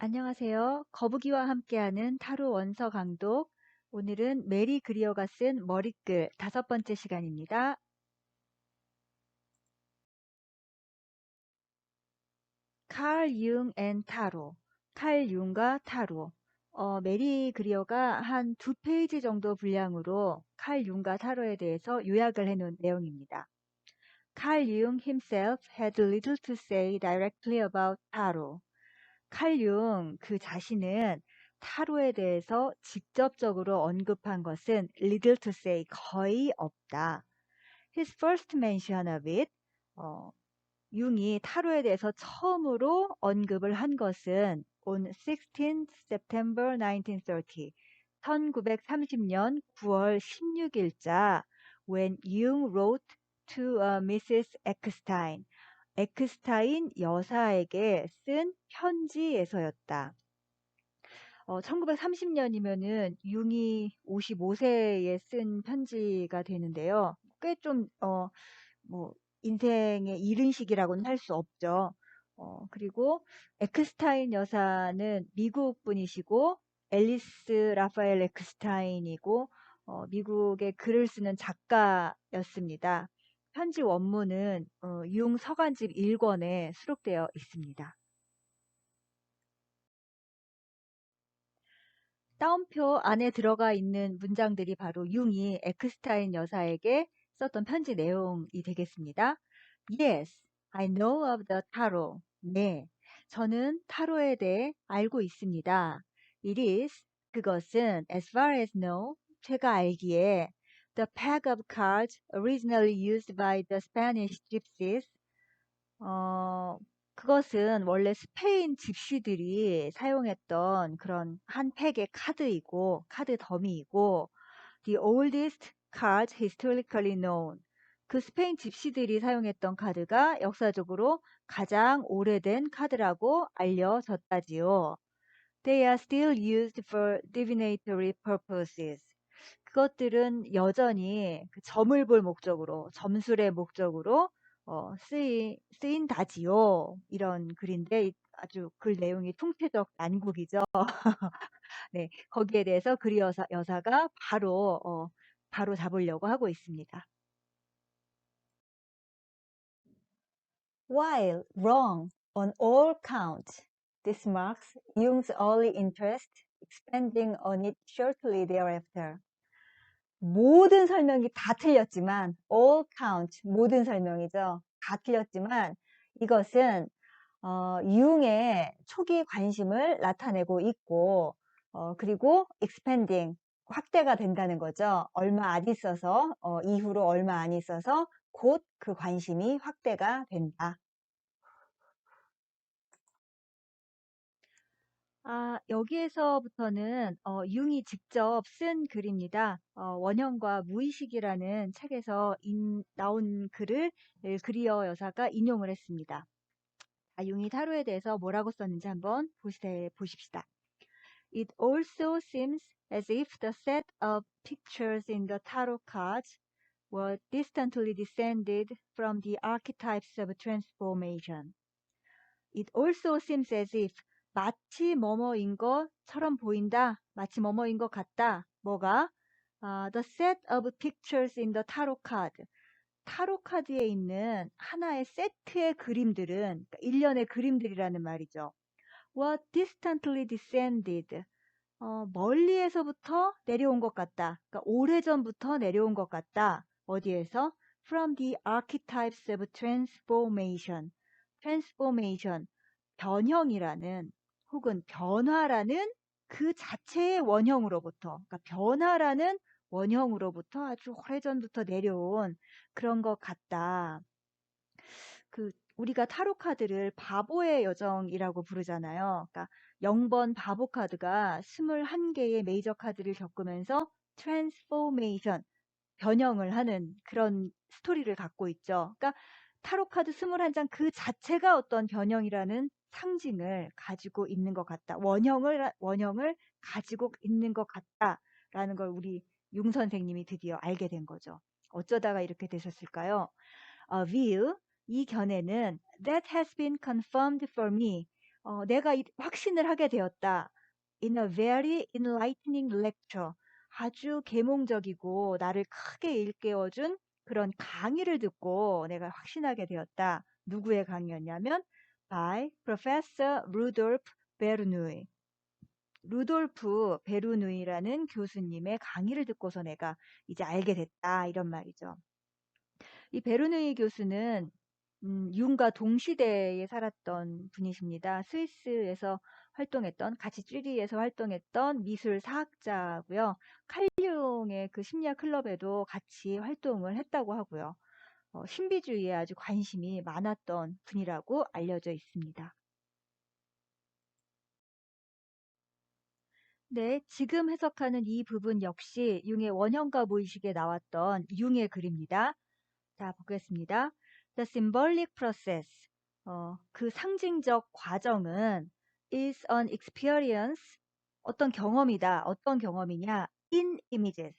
안녕하세요. 거북이와 함께하는 타로 원서 강독. 오늘은 메리 그리어가 쓴 머리글 5번째 시간입니다. 칼 융 앤 타로. 칼 융과 타로. 메리 그리어가 한 2페이지 정도 분량으로 칼 융과 타로에 대해서 요약을 해놓은 내용입니다. Carl Jung himself had little to say directly about tarot. 칼 융 그 자신은 타로에 대해서 직접적으로 언급한 것은 little to say 거의 없다. His first mention of it, 어, 융이 타로에 대해서 처음으로 언급을 한 것은 on 16th September 1930, 1930년 9월 16일자 when Jung wrote to Mrs. Eckstein, 엑스타인 여사에게 쓴 편지에서였다. 1930년이면은 융이 55세에 쓴 편지가 되는데요. 꽤 좀, 뭐, 인생의 이른 시기라고는 할 수 없죠. 그리고 엑스타인 여사는 미국 분이시고, 앨리스 라파엘 엑스타인이고, 미국의 글을 쓰는 작가였습니다. 편지 원문은 융 서간집 1권에 수록되어 있습니다. 따옴표 안에 들어가 있는 문장들이 바로 융이 엑스타인 여사에게 썼던 편지 내용이 되겠습니다. Yes, I know of the tarot. 네, 저는 타로에 대해 알고 있습니다. It is, 그것은 as far as know, 제가 알기에 the pack of cards originally used by the Spanish gypsies, 어, 그것은 원래 스페인 집시들이 사용했던 그런 한 팩의 카드이고, 카드 더미이고, the oldest card historically known. 그 스페인 집시들이 사용했던 카드가 역사적으로 가장 오래된 카드라고 알려졌다지요. They are still used for divinatory purposes. 그것들은 여전히 그 점을 볼 목적으로, 점술의 목적으로 쓰인다지요. 이런 글인데 아주 글 내용이 통쾌적 난국이죠. 네, 거기에 대해서 그리 여사가 바로 잡으려고 하고 있습니다. While wrong on all counts, this marks Jung's early interest, expanding on it shortly thereafter. 모든 설명이 다 틀렸지만 all count, 모든 설명이죠. 다 틀렸지만 이것은 융의 초기 관심을 나타내고 있고 그리고 expanding, 확대가 된다는 거죠. 얼마 안 있어서 이후로 얼마 안 있어서 곧 그 관심이 확대가 된다. 여기에서부터는 융이 직접 쓴 글입니다. 원형과 무의식이라는 책에서 나온 글을 그리어 여사가 인용을 했습니다. 융이 타로에 대해서 뭐라고 썼는지 한번 보십시다. It also seems as if the set of pictures in the tarot cards were distantly descended from the archetypes of transformation. It also seems as if 마치 뭐뭐인 것처럼 보인다. 마치 뭐뭐인 것 같다. 뭐가? The set of pictures in the tarot card. 타로 카드에 있는 하나의 세트의 그림들은 그러니까 일련의 그림들이라는 말이죠. were distantly descended. 멀리에서부터 내려온 것 같다. 그러니까 오래전부터 내려온 것 같다. 어디에서? From the archetypes of transformation. transformation. 변형이라는 혹은 변화라는 그 자체의 원형으로부터, 그러니까 변화라는 원형으로부터 아주 오래전부터 내려온 그런 것 같다. 우리가 타로 카드를 바보의 여정이라고 부르잖아요. 그러니까 0번 바보 카드가 21개의 메이저 카드를 겪으면서 트랜스포메이션, 변형을 하는 그런 스토리를 갖고 있죠. 그러니까 타로 카드 21장 그 자체가 어떤 변형이라는 상징을 가지고 있는 것 같다. 원형을 가지고 있는 것 같다라는 걸 우리 융 선생님이 드디어 알게 된 거죠. 어쩌다가 이렇게 되셨을까요? view, 이 견해는 that has been confirmed for me. 내가 확신을 하게 되었다. In a very enlightening lecture. 아주 계몽적이고 나를 크게 일깨워준 그런 강의를 듣고 내가 확신하게 되었다. 누구의 강의였냐면 by Professor Rudolf Bernoulli. 루돌프 베르누이라는 교수님의 강의를 듣고서 내가 이제 알게 됐다. 이런 말이죠. 이 베르누이 교수는 융과 동시대에 살았던 분이십니다. 스위스에서 활동했던, 같이 쥐리히에서 활동했던 미술 사학자고요. 칼융의 그 심리학 클럽에도 같이 활동을 했다고 하고요. 신비주의에 아주 관심이 많았던 분이라고 알려져 있습니다. 네, 지금 해석하는 이 부분 역시 융의 원형과 무의식에 나왔던 융의 글입니다. 자, 보겠습니다. The symbolic process. 그 상징적 과정은 is an experience. 어떤 경험이다. 어떤 경험이냐? In images.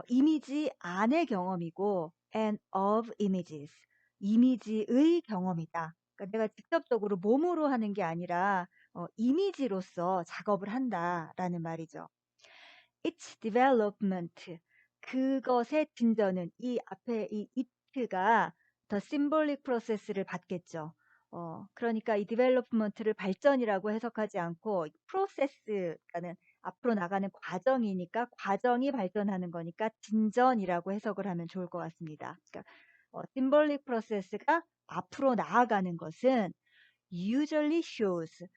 이미지 안의 경험이고 and of images. 이미지의 경험이다. 그러니까 내가 직접적으로 몸으로 하는 게 아니라 이미지로서 작업을 한다라는 말이죠. its development. 그것의 진전은 이 앞에 이 it가 the symbolic process를 받겠죠. 그러니까 이 development를 발전이라고 해석하지 않고 process가는 앞으로 나가는 과정이니까 과정이 발전하는 거니까 진전이라고 해석을 하면 좋을 것 같습니다. 그러니까 symbolic process가 앞으로 나아가는 것은 usually shows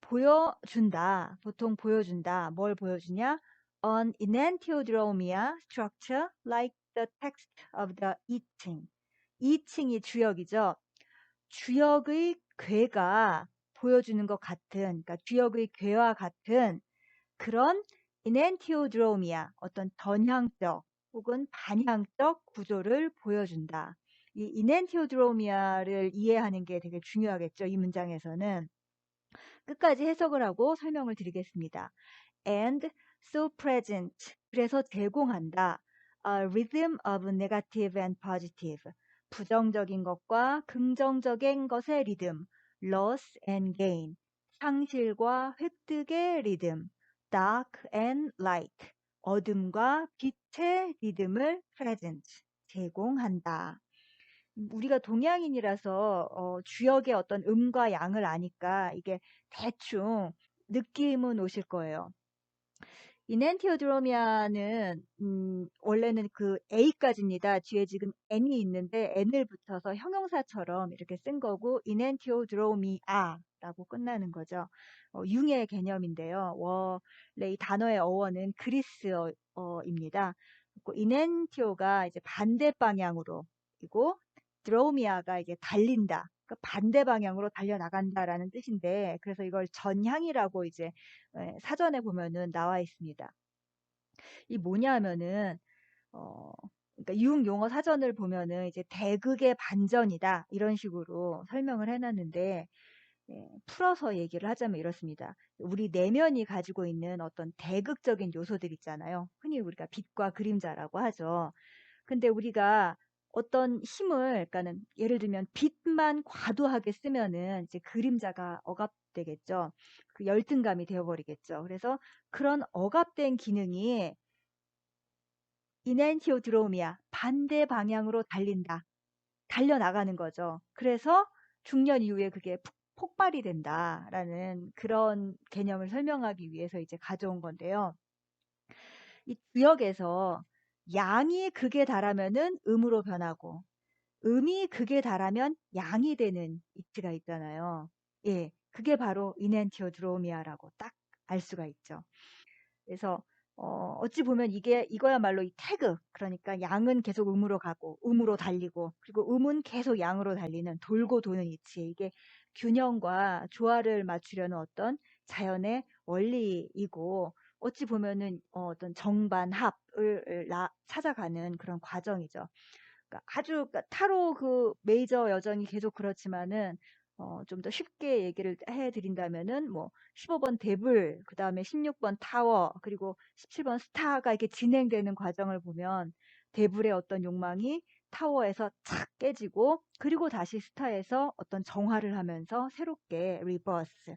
보여준다. 보통 보여준다. 뭘 보여주냐? An enantiodromia structure like the text of the 이칭. 이칭이 주역이죠. 주역의 괴가 보여주는 것 같은, 그러니까 주역의 괴와 같은 그런 enantiodromia, 어떤 전향적 혹은 반향적 구조를 보여준다. 이 enantiodromia를 이해하는 게 되게 중요하겠죠. 이 문장에서는. 끝까지 해석을 하고 설명을 드리겠습니다. And so present. 그래서 제공한다. A rhythm of negative and positive. 부정적인 것과 긍정적인 것의 리듬. Loss and gain. 상실과 획득의 리듬. Dark and light. 어둠과 빛의 리듬을 present. 제공한다. 우리가 동양인이라서 주역의 어떤 음과 양을 아니까 이게 대충 느낌은 오실 거예요. 이넨티오드로미아는 원래는 그 A까지입니다. 뒤에 지금 N이 있는데 N을 붙여서 형용사처럼 이렇게 쓴 거고 이넨티오드로미아라고 끝나는 거죠. 융의 개념인데요. 원래 이 단어의 어원은 그리스어입니다. 이넨티오가 이제 반대 방향으로 이고 드로미아가 이게 달린다. 그러니까 반대 방향으로 달려나간다라는 뜻인데 그래서 이걸 전향이라고 이제 사전에 보면은 나와 있습니다. 이 뭐냐 하면은 어 그러니까 융 용어 사전을 보면은 이제 대극의 반전이다 이런 식으로 설명을 해놨는데 풀어서 얘기를 하자면 이렇습니다. 우리 내면이 가지고 있는 어떤 대극적인 요소들 있잖아요. 흔히 우리가 빛과 그림자라고 하죠. 근데 우리가 어떤 힘을, 그러니까는 예를 들면 빛만 과도하게 쓰면은 이제 그림자가 억압되겠죠. 그 열등감이 되어버리겠죠. 그래서 그런 억압된 기능이 이넨티오드로미아 반대 방향으로 달린다. 달려나가는 거죠. 그래서 중년 이후에 그게 폭발이 된다라는 그런 개념을 설명하기 위해서 이제 가져온 건데요. 이 구역에서 양이 극에 달하면은 음으로 변하고 음이 극에 달하면 양이 되는 이치가 있잖아요. 예, 그게 바로 이넨티오드로미아라고 딱 알 수가 있죠. 그래서 어찌 보면 이거야말로 이 태극, 그러니까 양은 계속 음으로 가고 음으로 달리고 그리고 음은 계속 양으로 달리는 돌고 도는 이치, 이게 균형과 조화를 맞추려는 어떤 자연의 원리이고 어찌 보면은 어떤 정반합을 찾아가는 그런 과정이죠. 그러니까 아주 그러니까 타로 그 메이저 여정이 계속 그렇지만은 좀 더 쉽게 얘기를 해드린다면은 뭐 15번 데블, 그 다음에 16번 타워, 그리고 17번 스타가 이렇게 진행되는 과정을 보면 데블의 어떤 욕망이 타워에서 착 깨지고 그리고 다시 스타에서 어떤 정화를 하면서 새롭게 리버스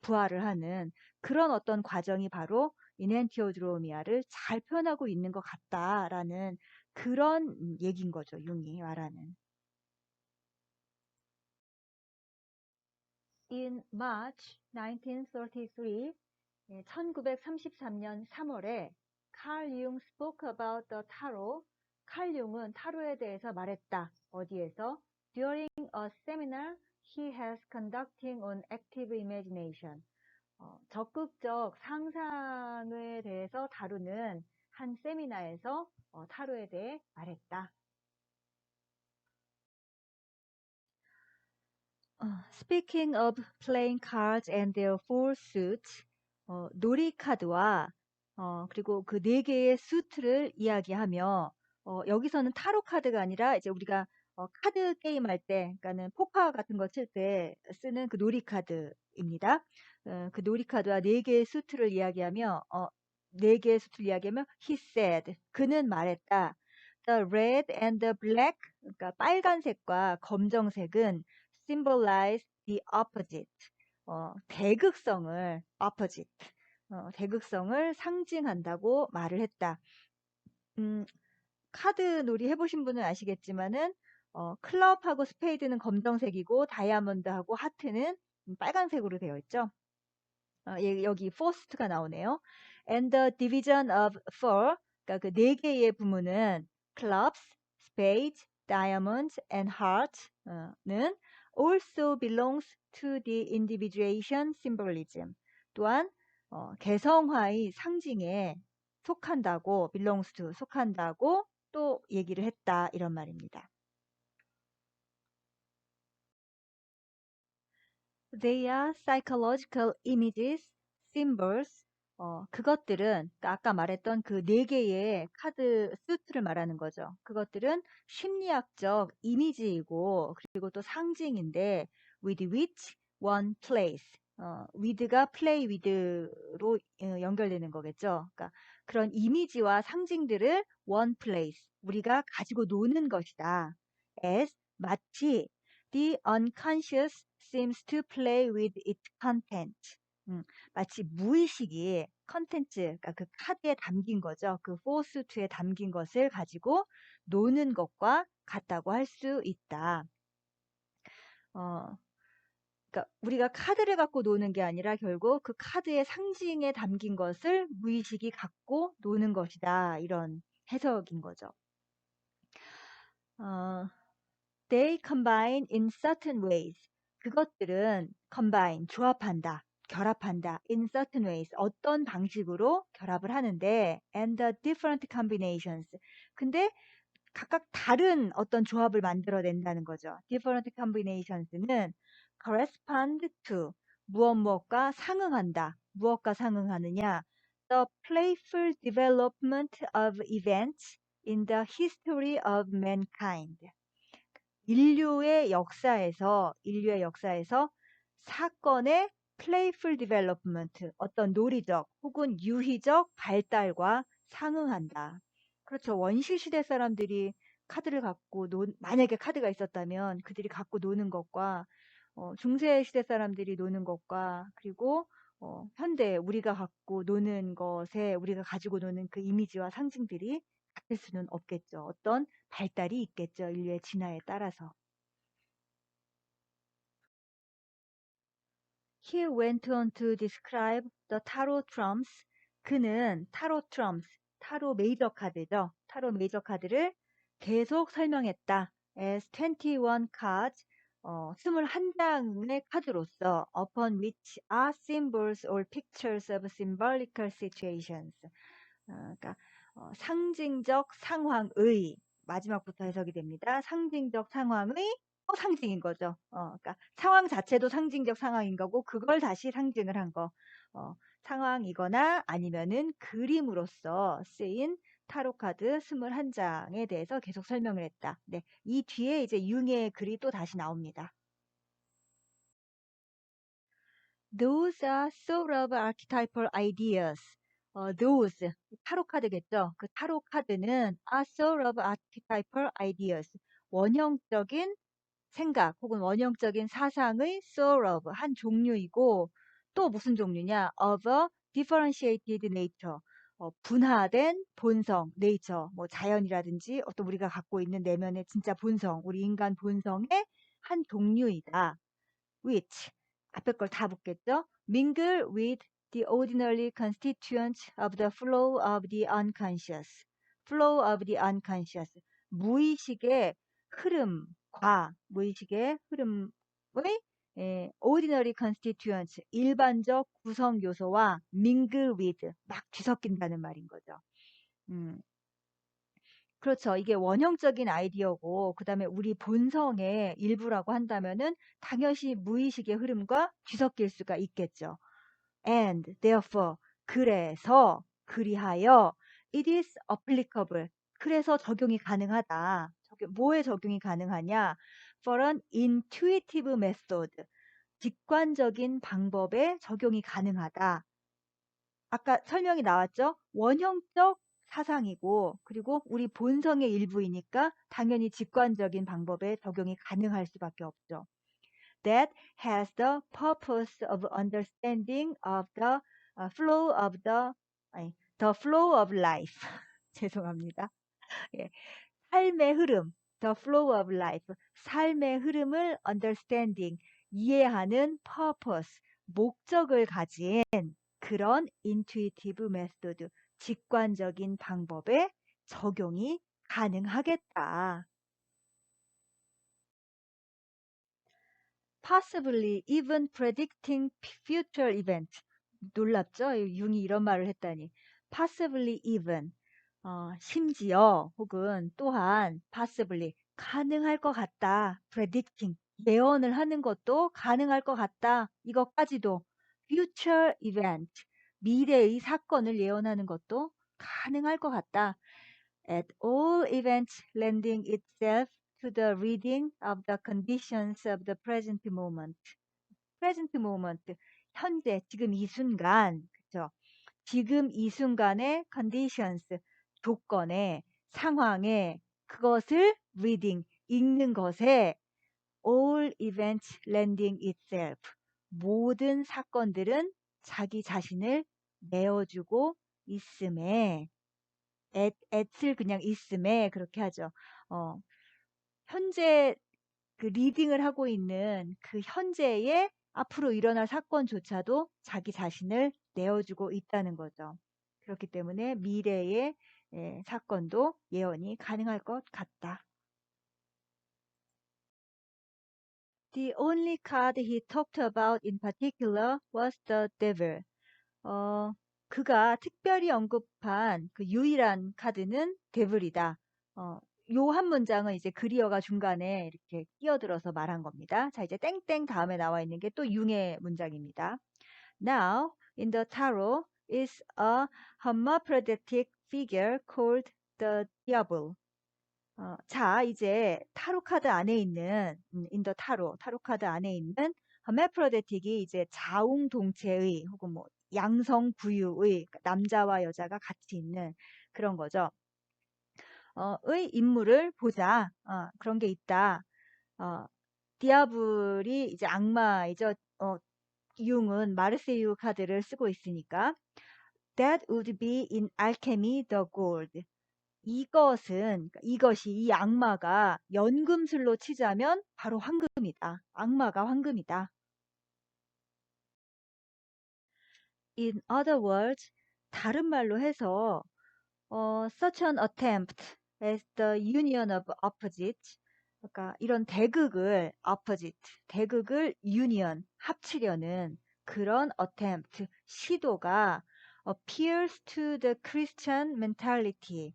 부활을 하는 그런 어떤 과정이 바로 인엔티오드로미아를 잘 표현하고 있는 것 같다라는 그런 얘기인 거죠. 융이 말하는. In March 1933, 1933년 3월에 칼 융 spoke about the tarot. 칼 융은 타로에 대해서 말했다. 어디에서? During a seminar he has conducting on active imagination. 적극적 상상에 대해서 다루는 한 세미나에서 타로에 대해 말했다. Speaking of playing cards and their four suits, 놀이 카드와 그리고 그 네 개의 수트를 이야기하며 여기서는 타로 카드가 아니라 이제 우리가 카드 게임 할 때, 그러니까는 포커 같은 거 칠 때 쓰는 그 놀이 카드입니다. 그 놀이 카드와 네 개의 수트를 이야기하며 네 개의 수트를 이야기하며 he said 그는 말했다. The red and the black, 그러니까 빨간색과 검정색은 symbolize the opposite. 대극성을 opposite. 대극성을 상징한다고 말을 했다. 카드 놀이 해보신 분은 아시겠지만은 클럽하고 스페이드는 검정색이고 다이아몬드하고 하트는 빨간색으로 되어 있죠. 여기 first가 나오네요. And the division of four, 그러니까 그 네 개의 부문은 clubs, spades, diamonds, and hearts는 also belongs to the individuation symbolism. 또한 개성화의 상징에 속한다고, belongs to, 속한다고 또 얘기를 했다 이런 말입니다. They are psychological images, symbols. 그것들은 아까 말했던 그 네 개의 카드 수트를 말하는 거죠. 그것들은 심리학적 이미지이고 그리고 또 상징인데 with which one plays. with가 play with로 연결되는 거겠죠. 그러니까 그런 이미지와 상징들을 one plays. 우리가 가지고 노는 것이다. as 마치 the unconscious seems to play with its content. 마치 무의식이 컨텐츠, 그러니까 그 카드에 담긴 거죠. 그 포스트에 담긴 것을 가지고 노는 것과 같다고 할 수 있다. 그러니까 우리가 카드를 갖고 노는 게 아니라 결국 그 카드의 상징에 담긴 것을 무의식이 갖고 노는 것이다. 이런 해석인 거죠. They combine in certain ways. 그것들은 combine, 조합한다, 결합한다. in certain ways, 어떤 방식으로 결합을 하는데 and the different combinations. 근데 각각 다른 어떤 조합을 만들어낸다는 거죠. different combinations는 correspond to, 무엇과 상응한다. 무엇과 상응하느냐. The playful development of events in the history of mankind. 인류의 역사에서 사건의 playful development, 어떤 놀이적 혹은 유희적 발달과 상응한다. 그렇죠. 원시 시대 사람들이 카드를 갖고 만약에 카드가 있었다면 그들이 갖고 노는 것과 중세 시대 사람들이 노는 것과 그리고 현대 우리가 갖고 노는 것에 우리가 가지고 노는 그 이미지와 상징들이 같을 수는 없겠죠. 어떤 발달이 있겠죠. 인류의 진화에 따라서. He went on to describe the tarot trumps. 그는 타로 trumps, 타로 메이저 카드죠. 타로 메이저 카드를 계속 설명했다. as 21 cards, 21장의 카드로서 upon which are symbols or pictures of symbolical situations. 그러니까 상징적 상황의 마지막부터 해석이 됩니다. 상징적 상황의 상징인 거죠. 그러니까 상황 자체도 상징적 상황인 거고 그걸 다시 상징을 한 거. 상황이거나 아니면은 그림으로써 쓰인 타로 카드 21장에 대해서 계속 설명을 했다. 네, 이 뒤에 이제 융의 글이 또 다시 나옵니다. Those are sort of archetypal ideas. those 타로 카드겠죠. 그 타로 카드는 a sort of archetypal ideas 원형적인 생각 혹은 원형적인 사상의 sort of 한 종류이고 또 무슨 종류냐? of a differentiated nature 분화된 본성, nature 뭐 자연이라든지 어떤 우리가 갖고 있는 내면의 진짜 본성, 우리 인간 본성의 한 종류이다. which 앞에 걸 다 붙겠죠? mingle with the ordinary constituents of the flow of the unconscious. flow of the unconscious. 무의식의 흐름과 무의식의 흐름의 ordinary constituents 일반적 구성 요소와 mingle with 막 뒤섞인다는 말인 거죠. 음, 그렇죠. 이게 원형적인 아이디어고 그다음에 우리 본성의 일부라고 한다면은 당연히 무의식의 흐름과 뒤섞일 수가 있겠죠. And therefore 그래서 그리하여 it is applicable 그래서 적용이 가능하다. 뭐에 적용이 가능하냐? For an intuitive method 직관적인 방법에 적용이 가능하다. 아까 설명이 나왔죠? 원형적 사상이고 그리고 우리 본성의 일부이니까 당연히 직관적인 방법에 적용이 가능할 수밖에 없죠. That has the purpose of understanding of the flow of the flow of life. 죄송합니다. 예. 삶의 흐름, the flow of life. 삶의 흐름을 understanding, 이해하는 purpose, 목적을 가진 그런 intuitive method, 직관적인 방법에 적용이 가능하겠다. Possibly even predicting future events. 놀랍죠? 융이 이런 말을 했다니. Possibly even. 심지어 혹은 또한 possibly 가능할 것 같다. predicting. 예언을 하는 것도 가능할 것 같다. 이것까지도 future event. 미래의 사건을 예언하는 것도 가능할 것 같다. At all events lending itself to the reading of the conditions of the present moment. present moment, 현재, 지금 이 순간, 그쵸? 지금 이 순간의 conditions, 조건에, 상황에, 그것을 reading, 읽는 것에 all events lending itself, 모든 사건들은 자기 자신을 내어주고 있음에, at을 그냥 있음에 그렇게 하죠. 현재 그 리딩을 하고 있는 그 현재의 앞으로 일어날 사건조차도 자기 자신을 내어주고 있다는 거죠. 그렇기 때문에 미래의 사건도 예언이 가능할 것 같다. The only card he talked about in particular was the devil. 그가 특별히 언급한 그 유일한 카드는 데블이다. 요 한 문장은 이제 그리어가 중간에 이렇게 끼어들어서 말한 겁니다. 자, 이제 땡땡 다음에 나와 있는 게 또 융의 문장입니다. Now, in the tarot is a hermaphroditic figure called the diablo. 자, 이제 타로 카드 안에 있는 in the 타로 카드 안에 있는 hermaphroditic이 이제 자웅동체의 혹은 뭐 양성부유의 남자와 여자가 같이 있는 그런 거죠. 의 인물을 보자. 그런 게 있다. 디아블이 이제 악마이죠. 융은 마르세유 카드를 쓰고 있으니까 that would be in alchemy the gold. 이것이 이 악마가 연금술로 치자면 바로 황금이다. 악마가 황금이다. In other words, 다른 말로 해서 such an attempt as the union of opposites 그러니까 이런 대극을 union, 합치려는 그런 attempt, 시도가 appeals to the Christian mentality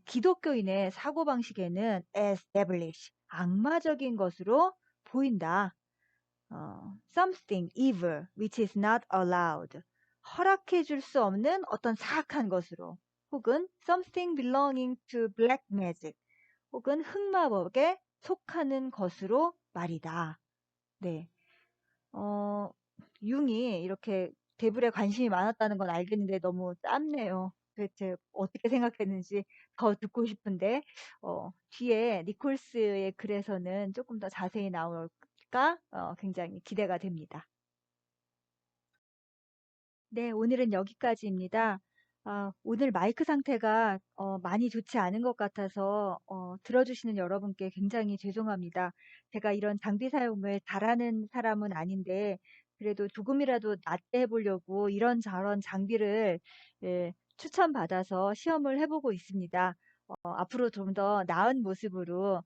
기독교인의 사고방식에는 as devilish, 악마적인 것으로 보인다. something evil which is not allowed. 허락해 줄 수 없는 어떤 사악한 것으로 혹은 something belonging to black magic 혹은 흑마법에 속하는 것으로 말이다. 네. 융이 이렇게 대불에 관심이 많았다는 건 알겠는데 너무 짧네요. 도대체 어떻게 생각했는지 더 듣고 싶은데, 뒤에 니콜스의 글에서는 조금 더 자세히 나올까? 굉장히 기대가 됩니다. 네, 오늘은 여기까지입니다. 오늘 마이크 상태가 많이 좋지 않은 것 같아서 들어주시는 여러분께 굉장히 죄송합니다. 제가 이런 장비 사용을 잘하는 사람은 아닌데 그래도 조금이라도 낫게 해보려고 이런저런 장비를 추천받아서 시험을 해보고 있습니다. 앞으로 좀 더 나은 모습으로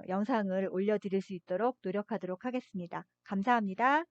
영상을 올려드릴 수 있도록 노력하도록 하겠습니다. 감사합니다.